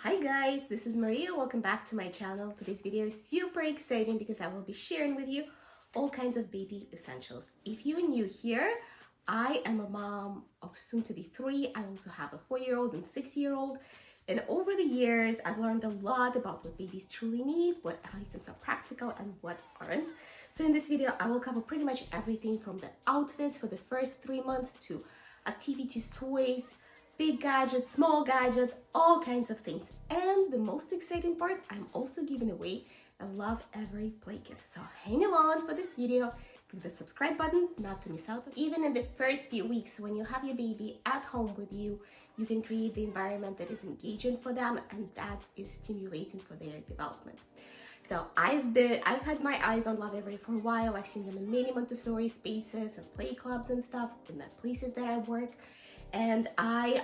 Hi guys, this is Maria. Welcome back to my channel. Today's video is super exciting because I will be sharing with you all kinds of baby essentials. If you're new here, I am a mom of soon to be 3. I also have a 4-year-old and 6-year-old. And over the years, I've learned a lot about what babies truly need, what items are practical and what aren't. So in this video, I will cover pretty much everything from the outfits for the first 3 months to activities, toys, big gadgets, small gadgets, all kinds of things. And the most exciting part, I'm also giving away a Lovevery play kit. So hang along for this video, click the subscribe button not to miss out. Even in the first few weeks when you have your baby at home with you, you can create the environment that is engaging for them and that is stimulating for their development. So I've had my eyes on Lovevery for a while. I've seen them in many Montessori spaces and play clubs and stuff in the places that I work. And I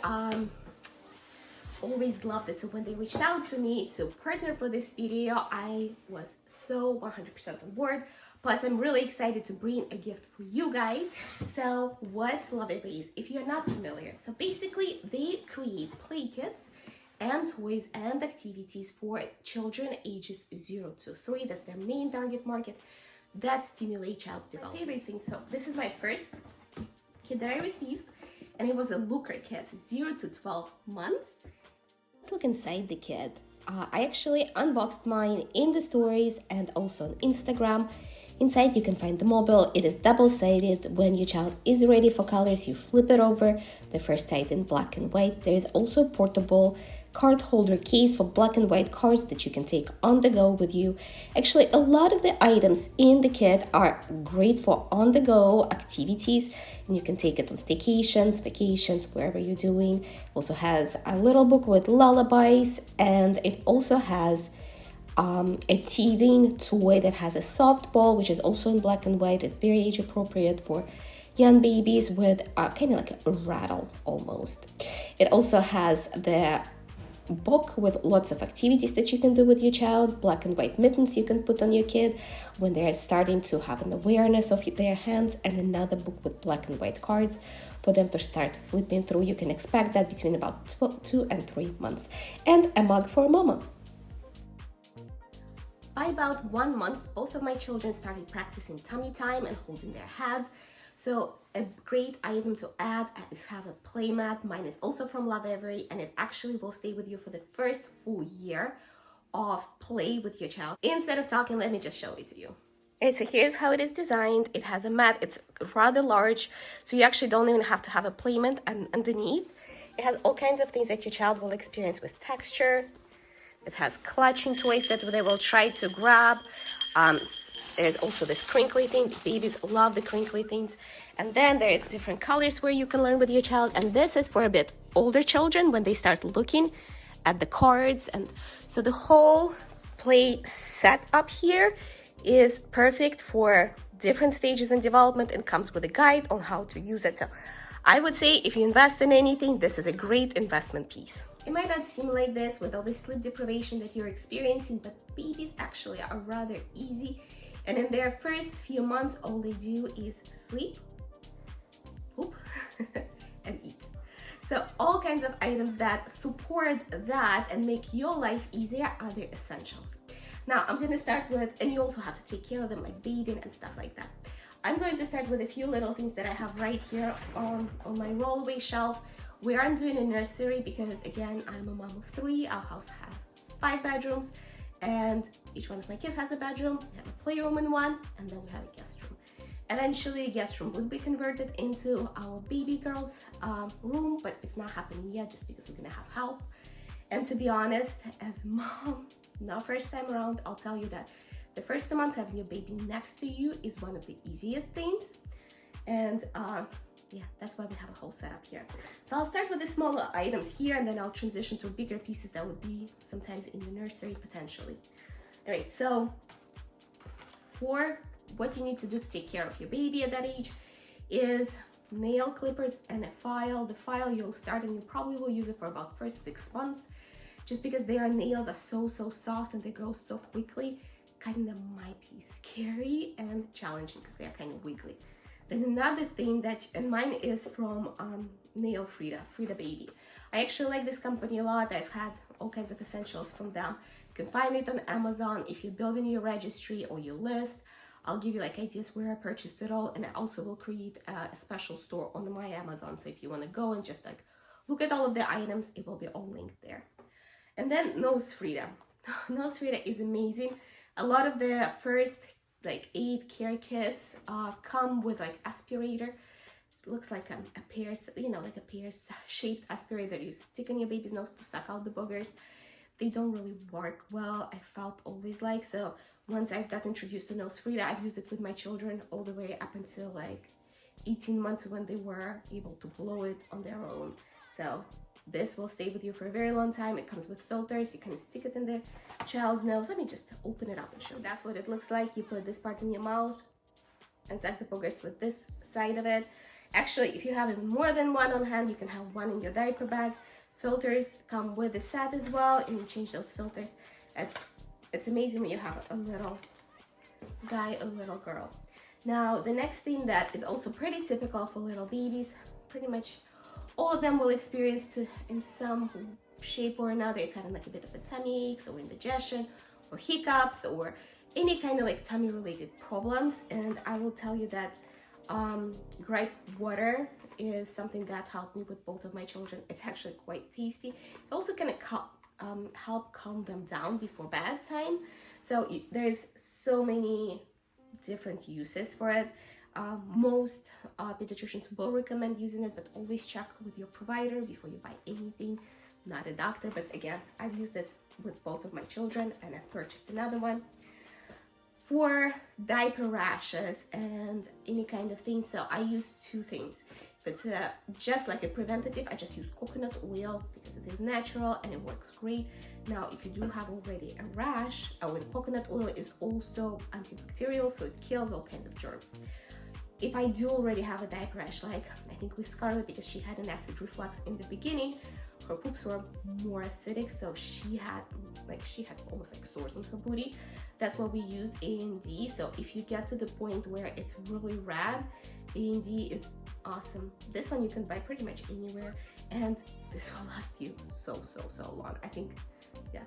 always loved it. So when they reached out to me to partner for this video, I was so 100% on board. Plus, I'm really excited to bring a gift for you guys. So what Lovevery is, if you're not familiar, so basically they create play kits and toys and activities for children ages 0 to 3. That's their main target market that stimulate child's development. My favorite thing. So this is my first kit that I received. And it was a looker kit, 0 to 12 months. Let's look inside the kit. I actually unboxed mine in the stories and also on Instagram. Inside you can find the mobile. It is double-sided. When your child is ready for colors, you flip it over. The first side in black and white. There is also a portable card holder case for black and white cards that you can take on the go with you. Actually, a lot of the items in the kit are great for on the go activities, and you can take it on staycations, vacations, wherever you're doing. It also has a little book with lullabies, and it also has a teething toy that has a soft ball, which is also in black and white. It's very age appropriate for young babies with kind of like a rattle almost. It also has the book with lots of activities that you can do with your child, black and white mittens you can put on your kid when they're starting to have an awareness of their hands, and another book with black and white cards for them to start flipping through. You can expect that between about 2 and 3 months. And a mug for mama. By about 1 month, both of my children started practicing tummy time and holding their heads. So a great item to add is have a Playmat. Mine is also from Lovevery, and it actually will stay with you for the first full year of play with your child. Instead of talking, let me just show it to you. Okay, so here's how it is designed. It has a mat. It's rather large, so you actually don't even have to have a Playmat underneath. It has all kinds of things that your child will experience with texture. It has clutching toys that they will try to grab. There's also this crinkly thing. Babies love the crinkly things. And then there's different colors where you can learn with your child. And this is for a bit older children when they start looking at the cards. And so the whole play setup here is perfect for different stages in development and comes with a guide on how to use it. So I would say if you invest in anything, this is a great investment piece. It might not seem like this with all the sleep deprivation that you're experiencing, but babies actually are rather easy. And in their first few months, all they do is sleep, poop, and eat. So all kinds of items that support that and make your life easier are their essentials. Now I'm gonna start with, and you also have to take care of them like bathing and stuff like that. I'm going to start with a few little things that I have right here on my rollaway shelf. We aren't doing a nursery because, again, I'm a mom of 3. Our house has 5 bedrooms, and each one of my kids has a bedroom. We have a playroom in one, and then we have a guest room. Eventually, a guest room would be converted into our baby girl's room, but it's not happening yet just because we're gonna have help. And to be honest, as a mom, not first time around, I'll tell you that the first 2 months having your baby next to you is one of the easiest things. And yeah, that's why we have a whole setup here. So I'll start with the smaller items here, and then I'll transition to bigger pieces that would be sometimes in the nursery potentially. All right, so for what you need to do to take care of your baby at that age is nail clippers and a file. The file you'll start and you probably will use it for about first 6 months, just because their nails are so soft and they grow so quickly. Cutting them might be scary and challenging because they're kind of wiggly. Then another thing that, and mine is from Nail Frida Baby. I actually like this company a lot. I've had all kinds of essentials from them. You can find it on Amazon. If you're building your registry or your list, I'll give you like ideas where I purchased it all, and I also will create a special store on my Amazon. So if you want to go and just like look at all of the items, it will be all linked there. And then Nose Frida. Nose Frida is amazing. A lot of the first like 8 care kits come with like aspirator. It looks like a pear's, you know, like a pear's shaped aspirator that you stick in your baby's nose to suck out the boogers. They don't really work well, I felt always like. So once I got introduced to Nose Frida, I've used it with my children all the way up until like 18 months when they were able to blow it on their own. So this will stay with you for a very long time. It comes with filters. You can stick it in the child's nose. Let me just open it up and show you. That's what it looks like. You put this part in your mouth and suck the boogers with this side of it. Actually, if you have even more than one on hand, you can have one in your diaper bag. Filters come with the set as well, and you change those filters. It's amazing when you have a little guy or little girl. Now, the next thing that is also pretty typical for little babies, pretty much all of them will experience in some shape or another, is having like a bit of a tummy aches or indigestion or hiccups or any kind of like tummy related problems. And I will tell you that gripe water is something that helped me with both of my children. It's actually quite tasty. It also kind of help calm them down before bedtime. So there's so many different uses for it. Most pediatricians will recommend using it, but always check with your provider before you buy anything. Not a doctor, but again, I've used it with both of my children, and I've purchased another one for diaper rashes and any kind of thing. So I use 2 things. If it's just like a preventative, I just use coconut oil because it is natural and it works great. Now, if you do have already a rash, with coconut oil is also antibacterial, so it kills all kinds of germs. If I do already have a diaper rash, like I think with Scarlett, because she had an acid reflux in the beginning, her poops were more acidic, so she had almost like sores on her booty. That's why we used A&D. So if you get to the point where it's really red, A&D is awesome. This one you can buy pretty much anywhere, and this will last you so long. I think, yeah,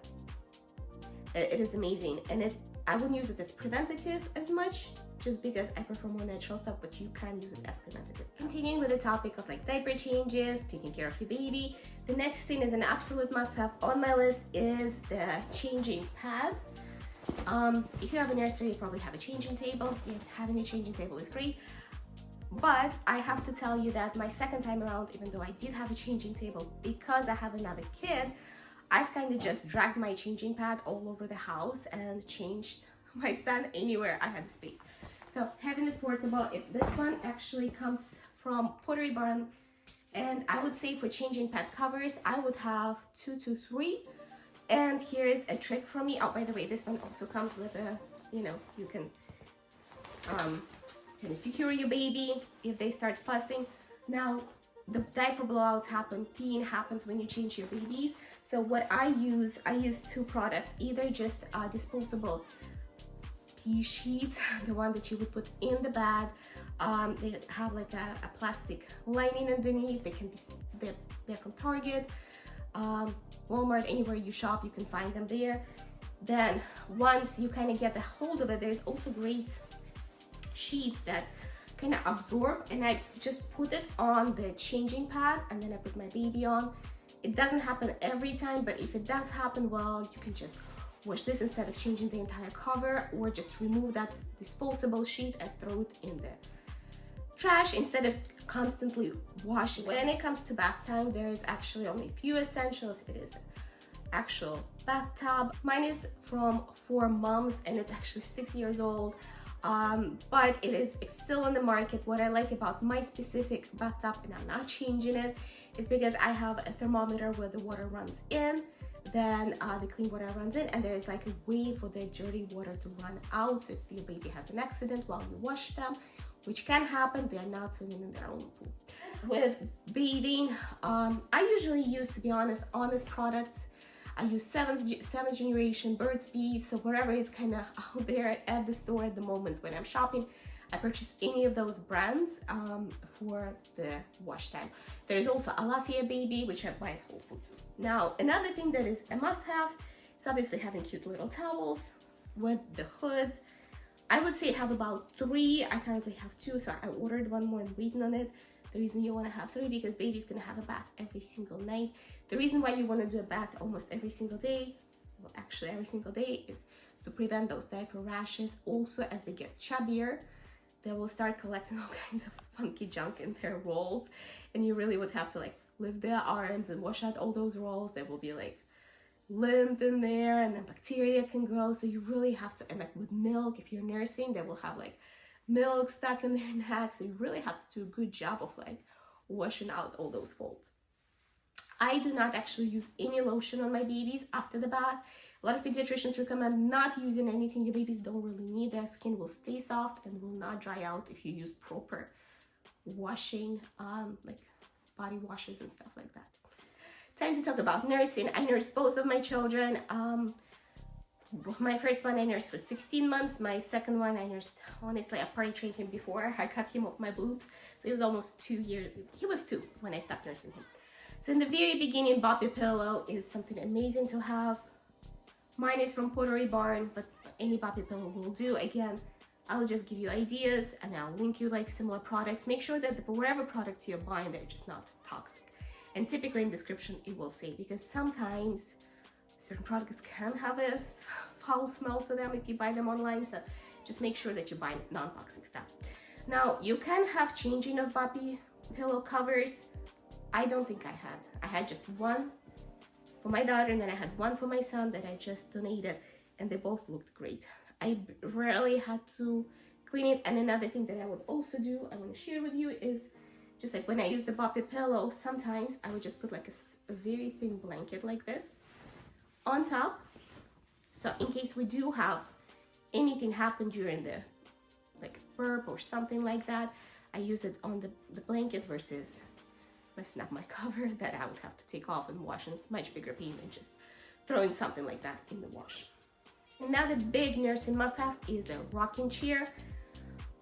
it is amazing. And I wouldn't use it as preventative as much, just because I prefer more natural stuff, but you can use it as preventative. Continuing with the topic of like diaper changes, taking care of your baby, the next thing is an absolute must-have on my list is the changing pad. If you have a nursery, you probably have a changing table. If having a changing table is great, but I have to tell you that my second time around, even though I did have a changing table, because I have another kid, I've kind of just dragged my changing pad all over the house and changed my son anywhere I had space. So having it portable, this one actually comes from Pottery Barn, and I would say for changing pad covers, I would have 2 to 3. And here's a trick from me. Oh, by the way, this one also comes with a, you know, you can secure your baby if they start fussing. Now, the diaper blowouts happen, peeing happens when you change your babies. So what I use 2 products, either just disposable pee sheets, the one that you would put in the bed. They have like a plastic lining underneath. They can be, they're from Target, Walmart, anywhere you shop, you can find them there. Then once you kind of get a hold of it, there's also great sheets that kind of absorb, and I just put it on the changing pad, and then I put my baby on. It doesn't happen every time, but if it does happen, well, you can just wash this instead of changing the entire cover, or just remove that disposable sheet and throw it in the trash instead of constantly washing. When it comes to bath time, there is actually only a few essentials. It is actual bathtub. Mine is from 4 Moms, and it's actually 6 years old, but it's still on the market. What I like about my specific bathtub, and I'm not changing it, is because I have a thermometer where the water runs in, then the clean water runs in, and there is like a way for the dirty water to run out. So if your baby has an accident while you wash them, which can happen, they are not swimming in their own pool. With bathing, I usually use, to be honest, Honest products. I use 7th generation, Burt's Bees, so whatever is kind of out there at the store at the moment when I'm shopping, I purchased any of those brands for the wash time. There's also a Lafayette Baby, which I buy at Whole Foods. Now, another thing that is a must-have is obviously having cute little towels with the hoods. I would say have about 3. I currently have 2, so I ordered one more and waiting on it. The reason you want to have 3 because baby's gonna have a bath every single night. The reason why you want to do a bath almost every single day, well, actually every single day, is to prevent those diaper rashes. Also, as they get chubbier, they will start collecting all kinds of funky junk in their rolls, and you really would have to like lift their arms and wash out all those rolls. There will be like lint in there, and then bacteria can grow. So you really have to, and like with milk, if you're nursing, they will have like milk stuck in their neck. So you really have to do a good job of like washing out all those folds. I do not actually use any lotion on my babies after the bath. A lot of pediatricians recommend not using anything. Your babies don't really need. Their skin will stay soft and will not dry out if you use proper washing, like body washes and stuff like that. Time to talk about nursing. I nursed both of my children. My first one I nursed for 16 months. My second one I nursed, honestly, I party trained him before. I cut him off my boobs. So he was almost 2 years. He was 2 when I stopped nursing him. So in the very beginning, Boppy pillow is something amazing to have. Mine is from Pottery Barn, but any Boppy pillow will do. Again, I'll just give you ideas and I'll link you like similar products. Make sure that whatever products you're buying, they're just not toxic. And typically in description, it will say, because sometimes certain products can have a foul smell to them if you buy them online. So just make sure that you buy non-toxic stuff. Now, you can have changing of Boppy pillow covers. I don't think I had. I had just one for my daughter, and then I had one for my son that I just donated, and they both looked great. I rarely had to clean it. And another thing that I would also do, I want to share with you, is just like when I use the Boppy pillow, sometimes I would just put like a very thin blanket like this on top. So in case we do have anything happen during the like burp or something like that, I use it on the blanket versus messing up my cover that I would have to take off and wash, and it's much bigger pain than just throwing something like that in the wash. Another big nursing must-have is a rocking chair.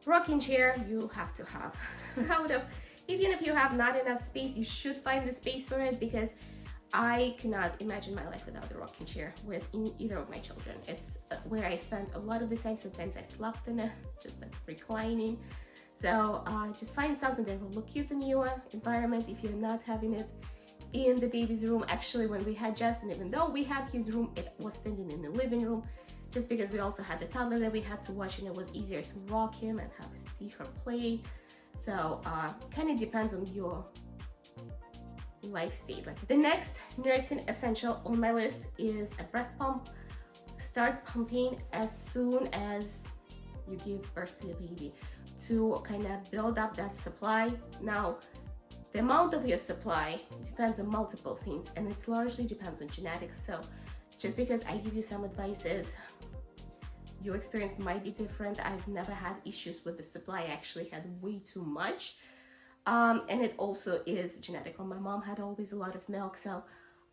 Rocking chair you have to have. Even if you have not enough space, you should find the space for it, because I cannot imagine my life without a rocking chair with either of my children. It's where I spend a lot of the time. Sometimes I slept in it, just like reclining. So just find something that will look cute in your environment if you're not having it in the baby's room. Actually, when we had Justin, even though we had his room, it was standing in the living room, just because we also had the toddler that we had to watch, and it was easier to rock him and see her play. So kind of depends on your life state. Like the next nursing essential on my list is a breast pump. Start pumping as soon as you give birth to a baby to kind of build up that supply. Now, the amount of your supply depends on multiple things, and it largely depends on genetics. So just because I give you some advices, your experience might be different. I've never had issues with the supply. I actually had way too much. And it also is genetical. My mom had always a lot of milk, so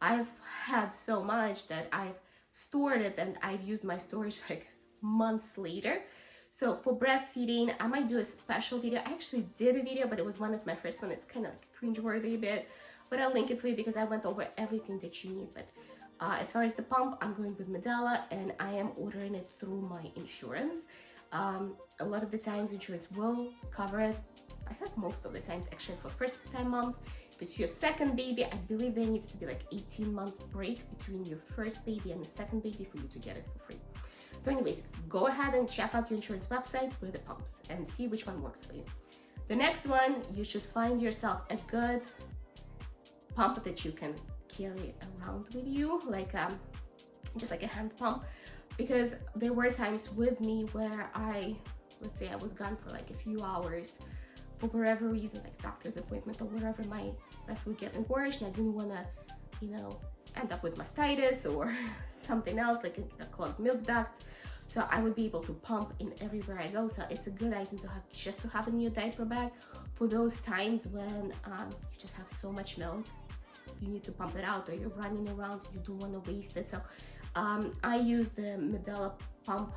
I've had so much that I've stored it, and I've used my storage like months later. So for breastfeeding, I might do a special video. I actually did a video, but it was one of my first one. It's kind of like cringeworthy a bit, but I'll link it for you because I went over everything that you need. But as far as the pump, I'm going with Medela, and I am ordering it through my insurance. A lot of the times insurance will cover it. I think most of the times, actually, for first-time moms. If it's your second baby, I believe there needs to be like 18 months break between your first baby and the second baby for you to get it for free. So anyways, go ahead and check out your insurance website with the pumps and see which one works for you. The next one, you should find yourself a good pump that you can carry around with you, like just like a hand pump, because there were times with me where let's say I was gone for like a few hours for whatever reason, like doctor's appointment or whatever, my breast would get worse, and I didn't want to, end up with mastitis or something else, like a clogged milk duct. So I would be able to pump in everywhere I go. So it's a good item to have, just to have in your diaper bag for those times when you just have so much milk, you need to pump it out, or you're running around, you don't want to waste it. So I use the Medela pump,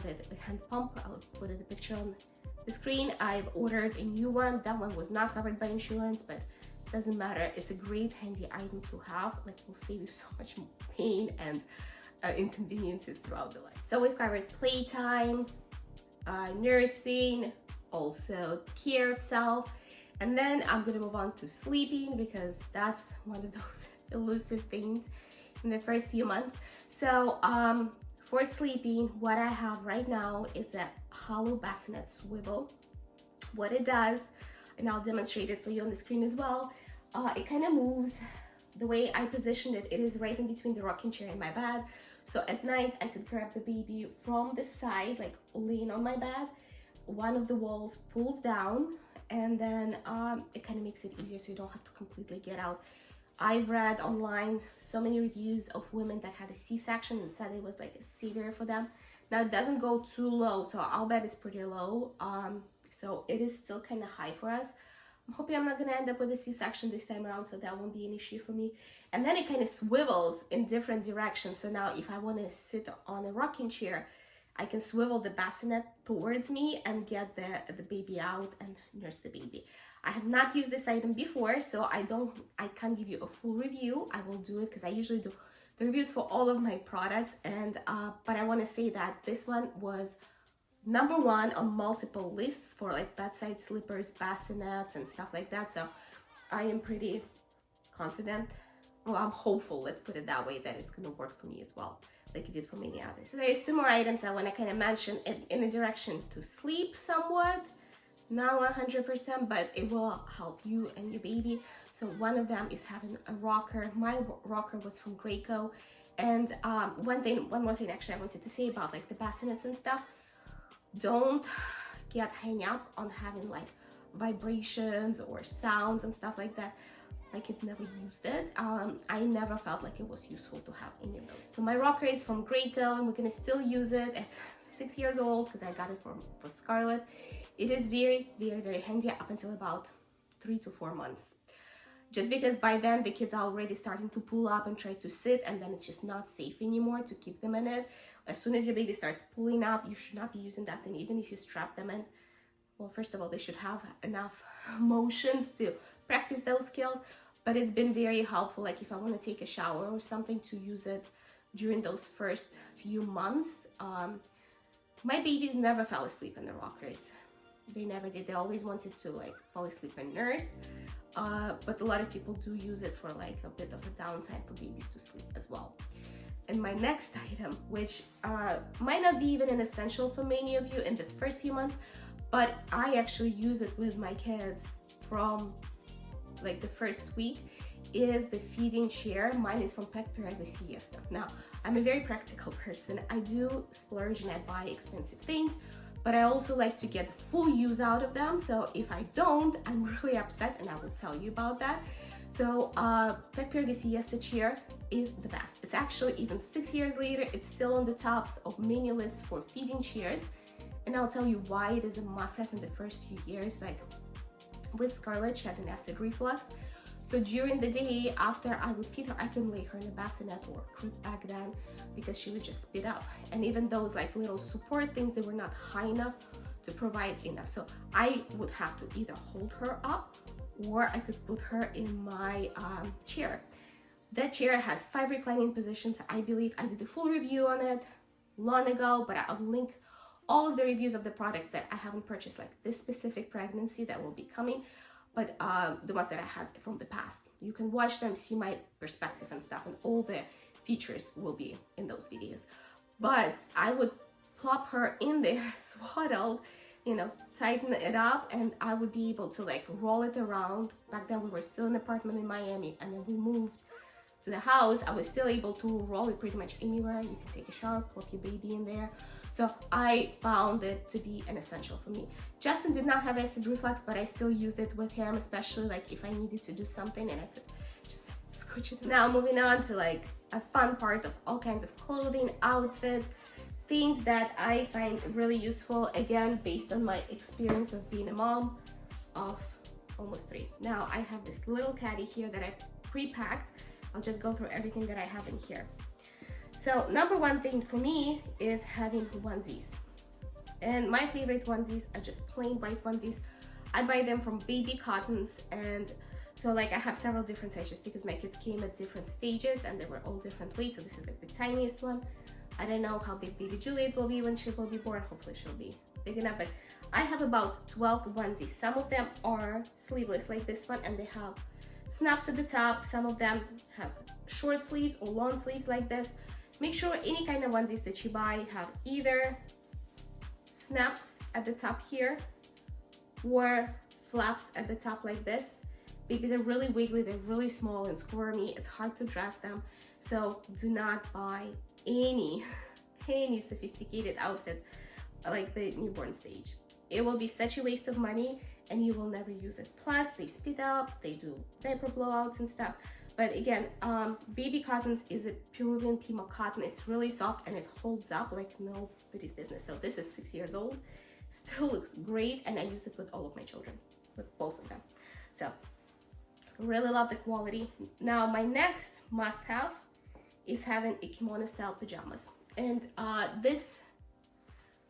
the hand pump. I'll put the picture on The screen, I've ordered a new one. That one was not covered by insurance, but doesn't matter. It's a great handy item to have. Like, will save you so much pain and inconveniences throughout the life. So we've covered playtime, nursing, also care of self, and then I'm gonna move on to sleeping, because that's one of those elusive things in the first few months. So for sleeping, what I have right now is a hollow bassinet swivel. What it does, and I'll demonstrate it for you on the screen as well, it kind of moves. The way I positioned it, it is right in between the rocking chair and my bed. So at night, I could grab the baby from the side, like laying on my bed. One of the walls pulls down, and then it kind of makes it easier so you don't have to completely get out. I've read online so many reviews of women that had a C-section and said it was like a savior for them. Now it doesn't go too low, so our bed is pretty low. So it is still kind of high for us. I'm hoping I'm not gonna end up with a C-section this time around, so that won't be an issue for me. And then it kind of swivels in different directions. So now if I want to sit on a rocking chair, I can swivel the bassinet towards me and get the baby out and nurse the baby. I have not used this item before, so I can't give you a full review. I will do it because I usually do the reviews for all of my products, and but I want to say that this one was #1 on multiple lists for like bedside slippers, bassinets, and stuff like that. So I am pretty confident. Well, I'm hopeful, let's put it that way, that it's gonna work for me as well, like it did for many others. So there's 2 more items I want to kind of mention in a direction to sleep somewhat. Not 100%, but it will help you and your baby. So one of them is having a rocker. My rocker was from Graco. And one more thing actually I wanted to say about like the bassinets and stuff. Don't get hung up on having like vibrations or sounds and stuff like that. My kids never used it. I never felt like it was useful to have any of those. So my rocker is from Graco, and we're gonna still use it. It's 6 years old because I got it for Scarlett. It is very, very, very handy up until about 3 to 4 months. Just because by then the kids are already starting to pull up and try to sit, and then it's just not safe anymore to keep them in it. As soon as your baby starts pulling up, you should not be using that thing, even if you strap them in. Well, first of all, they should have enough motions to practice those skills, but it's been very helpful. Like if I want to take a shower or something, to use it during those first few months. My babies never fell asleep in the rockers. They never did. They always wanted to like fall asleep and nurse. But a lot of people do use it for like a bit of a downtime for babies to sleep as well. And my next item, which might not be even an essential for many of you in the first few months, but I actually use it with my kids from like the first week, is the feeding chair. Mine is from Pet Pirelli Siesta. Now, I'm a very practical person. I do splurge and I buy expensive things, but I also like to get full use out of them. So if I don't, I'm really upset, and I will tell you about that. So Pet Pirelli Siesta chair is the best. It's actually, even 6 years later, it's still on the tops of many lists for feeding chairs. And I'll tell you why it is a must-have in the first few years. Like with Scarlett, she had an acid reflux. So during the day after I would feed her, I couldn't lay her in a bassinet or crib back then, because she would just spit up. And even those like little support things, they were not high enough to provide enough. So I would have to either hold her up, or I could put her in my chair. That chair has 5 reclining positions. I believe I did a full review on it long ago, but I'll link all of the reviews of the products that I haven't purchased, like this specific pregnancy that will be coming, but the ones that I had from the past. You can watch them, see my perspective and stuff, and all the features will be in those videos. But I would plop her in there, swaddled, you know, tighten it up, and I would be able to like roll it around. Back then we were still in an apartment in Miami, and then we moved to the house. I was still able to roll it pretty much anywhere. You can take a shower, plug your baby in there. So I found it to be an essential for me. Justin did not have acid reflux, but I still used it with him, especially like if I needed to do something and I could just scooch it. Now moving on to like a fun part of all kinds of clothing, outfits, things that I find really useful, again, based on my experience of being a mom of almost 3. Now I have this little caddy here that I pre-packed. I'll just go through everything that I have in here. So #1 thing for me is having onesies. And my favorite onesies are just plain white onesies. I buy them from Baby Cottons, and so like I have several different sizes because my kids came at different stages and they were all different weights. So this is like the tiniest one. I don't know how big baby Juliet will be when she will be born. Hopefully she'll be big enough, but I have about 12 onesies. Some of them are sleeveless like this one, and they have snaps at the top. Some of them have short sleeves or long sleeves like this. Make sure any kind of onesies that you buy have either snaps at the top here or flaps at the top like this, because they're really wiggly, they're really small and squirmy. It's hard to dress them. So do not buy any sophisticated outfits like the newborn stage. It will be such a waste of money and you will never use it. Plus they speed up, they do diaper blowouts and stuff. But again, Baby Cottons is a Peruvian Pima cotton. It's really soft and it holds up like nobody's business. So this is 6 years old, still looks great, and I use it with all of my children, with both of them. So really love the quality. Now my next must-have is having a kimono style pajamas, and this,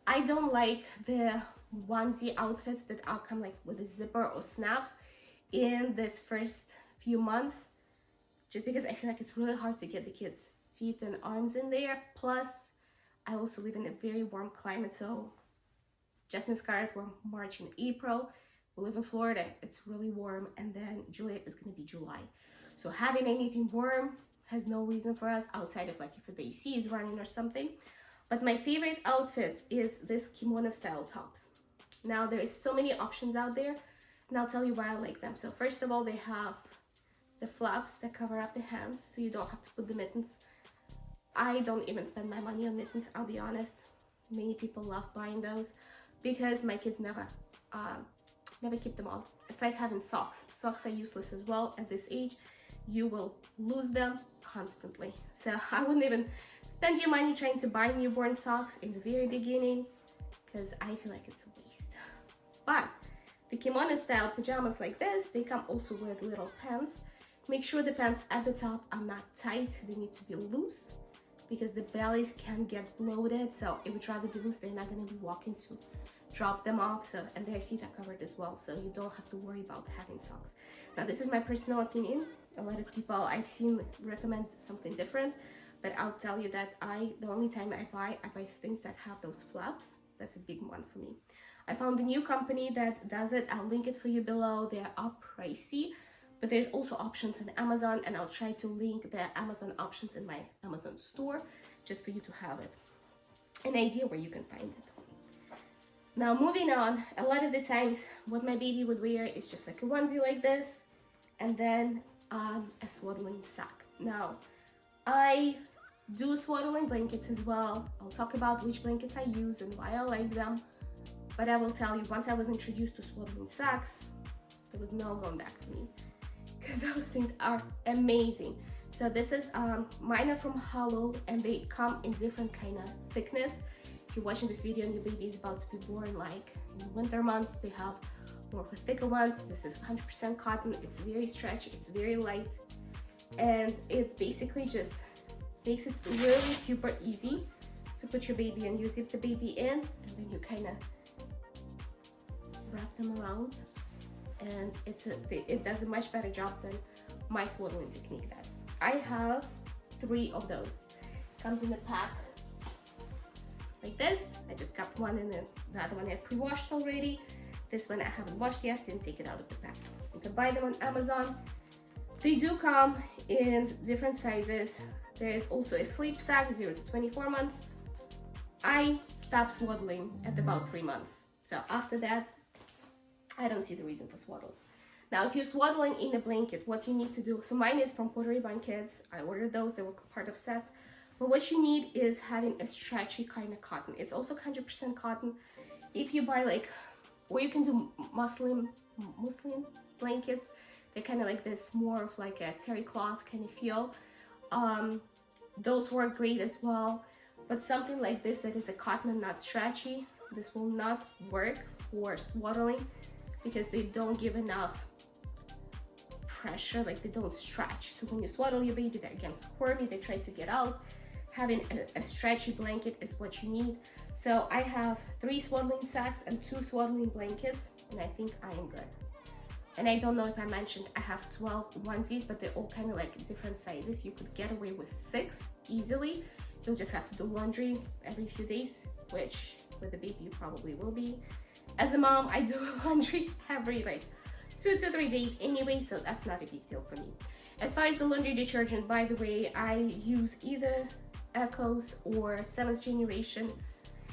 I don't like the onesie outfits that are come like with a zipper or snaps in this first few months, just because I feel like it's really hard to get the kids' feet and arms in there. Plus I also live in a very warm climate, so Justin and Scarlett were March and April. We live in Florida, it's really warm, and then Juliet is going to be July. So having anything warm has no reason for us outside of like if the AC is running or something. But my favorite outfit is this kimono style tops. Now there is so many options out there, and I'll tell you why I like them. So first of all, they have the flaps that cover up the hands, so you don't have to put the mittens. I don't even spend my money on mittens, I'll be honest. Many people love buying those because my kids never keep them on. It's like having socks. Socks are useless as well at this age. You will lose them constantly. So I wouldn't even spend your money trying to buy newborn socks in the very beginning, because I feel like it's a waste. But the kimono style pajamas like this, they come also with little pants. Make sure the pants at the top are not tight. They need to be loose because the bellies can get bloated. So it would rather be loose. They're not going to be walking to drop them off. So, and their feet are covered as well, so you don't have to worry about having socks. Now this is my personal opinion. A lot of people I've seen recommend something different, but I'll tell you that the only time I buy things that have those flaps. That's a big one for me. I found a new company that does it. I'll link it for you below. They are pricey, but there's also options on Amazon, and I'll try to link the Amazon options in my Amazon store just for you to have it, an idea where you can find it. Now moving on, a lot of the times what my baby would wear is just like a onesie like this, and then a swaddling sack. Now I do swaddling blankets as well. I'll talk about which blankets I use and why I like them, but I will tell you, once I was introduced to swaddling sacks, there was no going back for me, because those things are amazing. So this is mine are from Hollow, and they come in different kind of thickness. If you're watching this video and your baby is about to be born like in winter months, they have more of a thicker ones. This is 100% cotton. It's very stretchy, it's very light, and it's basically just makes it really super easy to put your baby in. You zip the baby in, and then you kind of wrap them around, and it does a much better job than my swaddling technique does. I have 3 of those. Comes in a pack like this. I just got one, and then the other one I pre-washed already. This one I haven't washed yet, didn't take it out of the pack. You can buy them on Amazon. They do come in different sizes. There is also a sleep sack, 0 to 24 months. I stopped swaddling at about 3 months. So after that, I don't see the reason for swaddles. Now, if you're swaddling in a blanket, what you need to do, so mine is from Puerto Rican Kids. I ordered those, they were part of sets. But what you need is having a stretchy kind of cotton. It's also 100% cotton. If you buy like, or you can do muslin blankets. They're kind of like this, more of like a terry cloth kind of feel. Those work great as well. But something like this that is a cotton and not stretchy, this will not work for swaddling because they don't give enough pressure, like they don't stretch. So when you swaddle your baby, they're again squirmy, they try to get out. having a stretchy blanket is what you need. So I have 3 swaddling sacks and 2 swaddling blankets, and I think I am good. And I don't know if I mentioned I have 12 onesies, but they're all kind of like different sizes. You could get away with 6 easily. You'll just have to do laundry every few days, which with a baby you probably will be. As a mom, I do laundry every like 2 to 3 days anyway, so that's not a big deal for me. As far as the laundry detergent, by the way, I use either Echo's or 7th generation,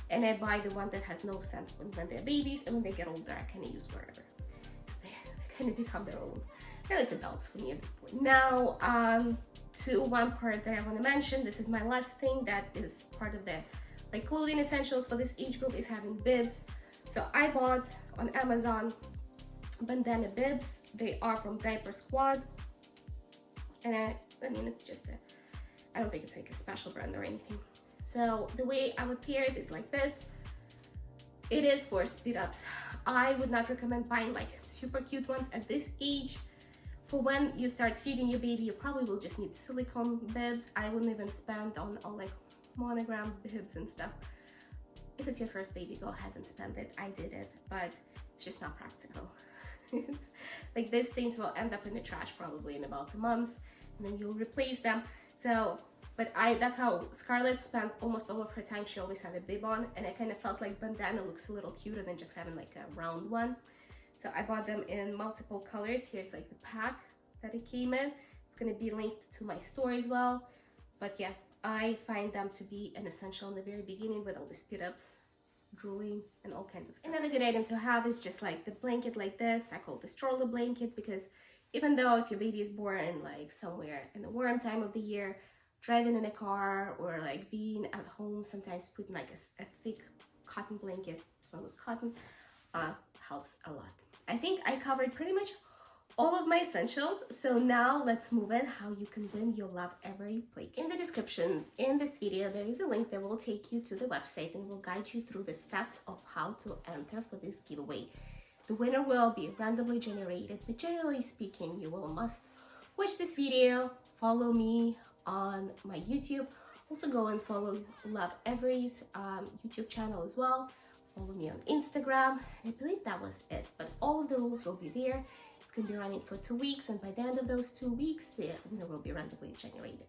and I buy the one that has no scent when they're babies, and when they get older I kind of use wherever. They kind of become their own. They're like adults for me at this point. Now, to one part that I want to mention, this is my last thing that is part of the like clothing essentials for this age group, is having bibs. So I bought on Amazon bandana bibs. They are from Diaper Squad, and I mean it's just I don't think it's like a special brand or anything. So the way I would pair it is like this. It is for speed ups. I would not recommend buying like super cute ones at this age. For when you start feeding your baby, you probably will just need silicone bibs. I wouldn't even spend on like monogram bibs and stuff. If it's your first baby, go ahead and spend it. I did it, but it's just not practical. It's like these things will end up in the trash probably in about a month, and then you'll replace them. So, but that's how Scarlett spent almost all of her time. She always had a bib on, and I kind of felt like bandana looks a little cuter than just having like a round one. So I bought them in multiple colors. Here's like the pack that it came in. It's gonna be linked to my store as well. But yeah, I find them to be an essential in the very beginning with all the speed ups, drooling, and all kinds of stuff. Another good item to have is just like the blanket like this. I call it the stroller blanket, because even though if your baby is born like somewhere in the warm time of the year, driving in a car or like being at home, sometimes putting like a thick cotton blanket, this one was cotton, helps a lot. I think I covered pretty much all of my essentials. So now let's move in how you can win your Lovevery plate. In the description in this video, there is a link that will take you to the website and will guide you through the steps of how to enter for this giveaway. The winner will be randomly generated, but generally speaking, you will must watch this video, follow me on my YouTube. Also go and follow Lovevery's YouTube channel as well. Follow me on Instagram. I believe that was it, but all of the rules will be there. It's going to be running for 2 weeks, and by the end of those 2 weeks, the winner will be randomly generated.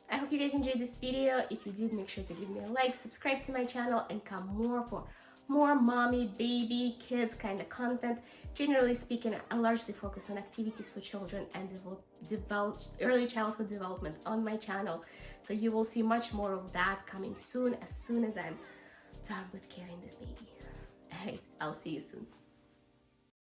I hope you guys enjoyed this video. If you did, make sure to give me a like, subscribe to my channel, and come more for more mommy, baby, kids kind of content. Generally speaking, I largely focus on activities for children and early childhood development on my channel. So you will see much more of that coming soon as I'm done with carrying this baby. All right, I'll see you soon.